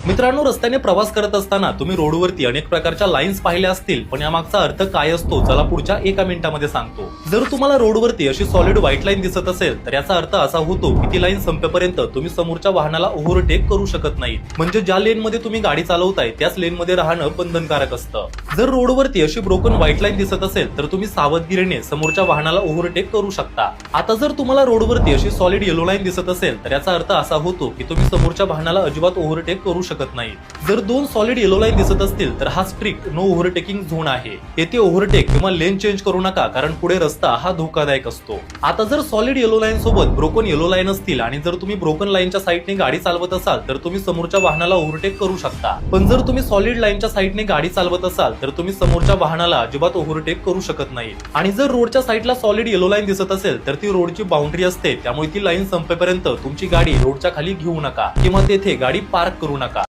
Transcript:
मित्रांनो, रस्त्याने प्रवास करत असताना तुम्ही रोडवरती अनेक प्रकारच्या लाईन्स पाहिल्या असतील, पण यामागचा अर्थ काय असतो चला पुढच्या 1 मिनिटामध्ये सांगतो. जर तुम्हाला रोडवरती अशी सॉलिड व्हाईट लाईन दिसत असेल तर याचा अर्थ असा होतो की ती लाईन संपेपर्यंत तुम्ही समोरच्या वाहनाला ओव्हरटेक करू शकत नाही. म्हणजे ज्या लेन मध्ये तुम्ही गाडी चालवताय त्याच लेन मध्ये राहणं बंधनकारक असतं. जर रोडवरती अशी ब्रोकन व्हाईट लाईन दिसत असेल तर तुम्ही सावधगिरीने समोरच्या वाहनाला ओव्हरटेक करू शकता. आता जर तुम्हाला रोडवरती अशी सॉलिड येलो लाईन दिसत असेल तर याचा अर्थ असा होतो की तुम्ही समोरच्या वाहनाला अजिबात ओव्हरटेक करू शकत नाही. जर 2 सॉलिड येलो लाईन दिसत असतील तर हा स्ट्रिक्ट नो ओव्हरटेकिंग झोन आहे. येथे ओव्हरटेक किंवा लेन चेंज करू नका, कारण पुढे रस्ता हा धोकादायक असतो. आता जर सॉलिड येलो लाईन सोबत ब्रोकन येलो लाईन असतील आणि जर तुम्ही ब्रोकन लाईनच्या साईडने गाडी चालवत असाल तर तुम्ही समोरच्या वाहनाला ओव्हरटेक करू शकता. पण जर तुम्ही सॉलिड लाईनच्या साईडने गाडी चालवत असाल तर तुम्ही समोरच्या वाहनाला अजिबात ओव्हरटेक करू शकत नाही. आणि जर रोडच्या साईडला सॉलिड येलो लाईन दिसत असेल तर ती रोडची बाउंड्री असते, त्यामुळे ती लाईन संपेपर्यंत तुमची गाडी रोडच्या खाली घेऊ नका किंवा तेथे गाडी पार्क करू नका.